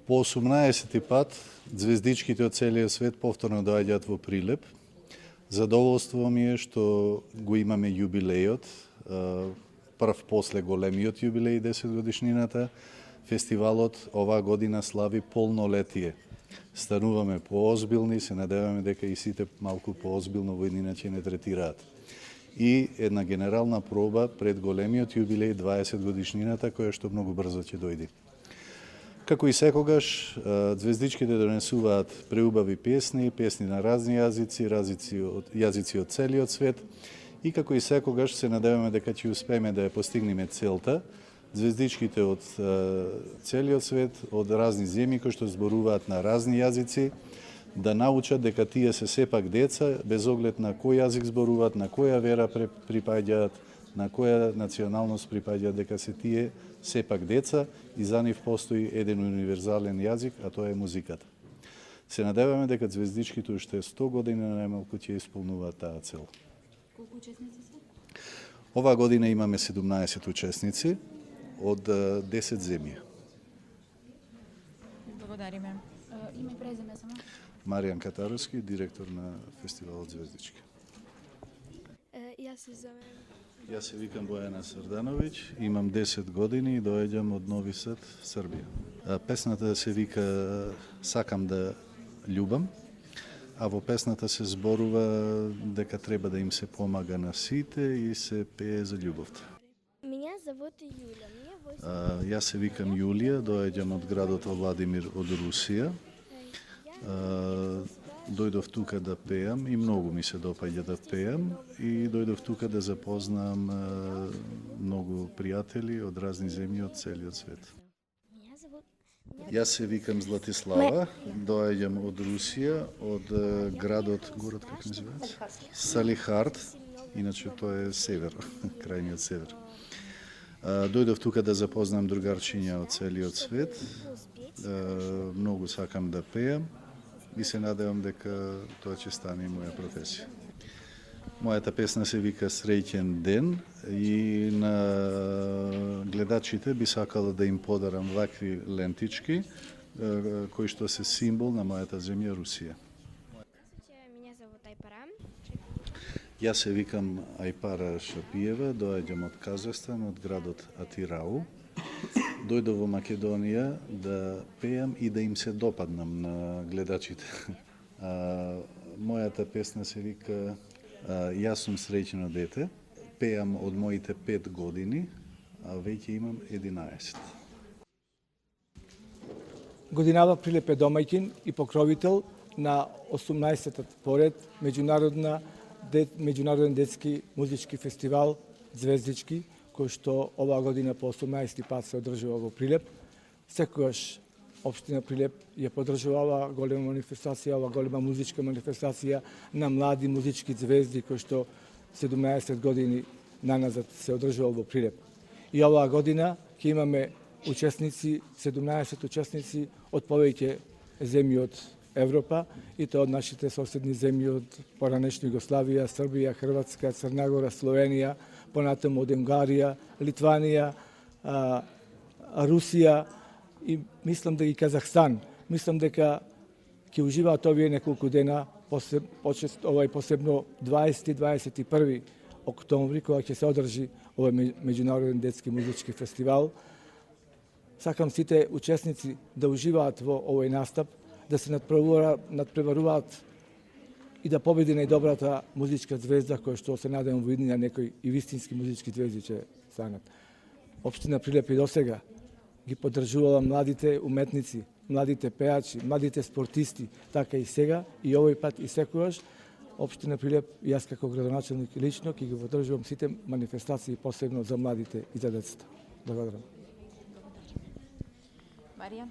По 18 пат, звездичките од целиот свет повторно доаѓаат во Прилеп. Задоволство ми е што го имаме јубилејот, прв после големиот јубилеј 10 годишнината. Фестивалот оваа година слави полнолетие. Стануваме поозбилни, се надеваме дека и сите малку поозбилно во иначе не третираат. И една генерална проба пред големиот јубилеј 20 годишнината, која што многу брзо ќе дојде. Како и секогаш, звездичките донесуваат преубави песни, песни на разни јазици, јазици од целиот свет, и како и секогаш се надеваме дека ќе успееме да ја постигнеме целта. Звездичките од целиот свет, од разни земји кои што зборуваат на разни јазици, да научат дека тие се сепак деца, без оглед на кој јазик зборуваат, на која вера припаѓаат, на која националност припаѓаат, дека се тие сепак деца и за нив постои еден универзален јазик, а тоа е музиката. Се надеваме дека звездичките уште 100 години најмалку ќе исполнуваат таа цел. Колку учесници се? Оваа година имаме 17 учесници од 10 земји. Благодариме. Име и презиме само? Маријан Катаровски, директор на фестивалот Звездички. Јас се викам Бојана Срдановиќ, имам 10 години и доаѓам од Нови Сад, Србија. Песната се вика "Сакам да љубам", а во песната се зборува дека треба да им се помага на сите и се пее за љубовта. Јас се викам Јулија, доаѓам од градот Владимир од Русија. Дојдов тука да пеам и многу ми се допаѓа да пеам и дојдов тука да запознам многу пријатели од разни земји од целиот свет. Јас се викам Златислава, доаѓам од Русија, од градот како се зове? Салихард, иначе тоа е север, крајниот север. Дојдов тука да запознам другарчиња од целиот свет. Многу сакам да пеам и се надевам дека тоа ќе стане и моја професија. Мојата песна се вика "Среќен ден" и на гледачите би сакала да им подарам вакви лентички кои што се символ на мојата земја Русија. Јас се викам Ајпара Шапиева, доаѓам од Казахстан, од градот Атирау. Дојдов во Македонија да пеам и да им се допаднам на гледачите. Мојата песна се вика "Јас сум среќено дете". Пеам од моите 5 години, а веќе имам 11. Годинава Прилеп е домаќин и покровител на 18-тот поред меѓународен детски музички фестивал Звездички, кој што оваа година по 18 пат се одржува во Прилеп. Секогаш општина Прилеп ја поддржува оваа голема манифестација, оваа голема музичка манифестација на млади музички звезди кои што 17 години наназад се одржува во Прилеп. И оваа година ќе имаме учесници, 17 учесници од повеќе земји од Европа, и тоа од нашите соседни земји од поранешна Југославија, Србија, Хрватска, Црна Гора, Словенија, понатаму од Унгарија, Литванија, Русија и мислам дека и Казахстан. Мислам дека ќе уживаат овие неколку дена, посебно 20-21 октомври, кога ќе се одржи овој меѓународен детски музички фестивал. Сакам сите учесници да уживаат во овој настап, да се надпреваруваат и да победи најдобрата музичка звезда, која што се надевам во иднина некои и вистински музички звезди ќе станат. Општина Прилеп и досега ги поддржувала младите уметници, младите пеачи, младите спортисти, така и сега, и овој пат и секогаш. Општина Прилеп и јас како градоначелник лично ќе ги поддржувам сите манифестации, посебно за младите и за децата. Благодарам. Марија?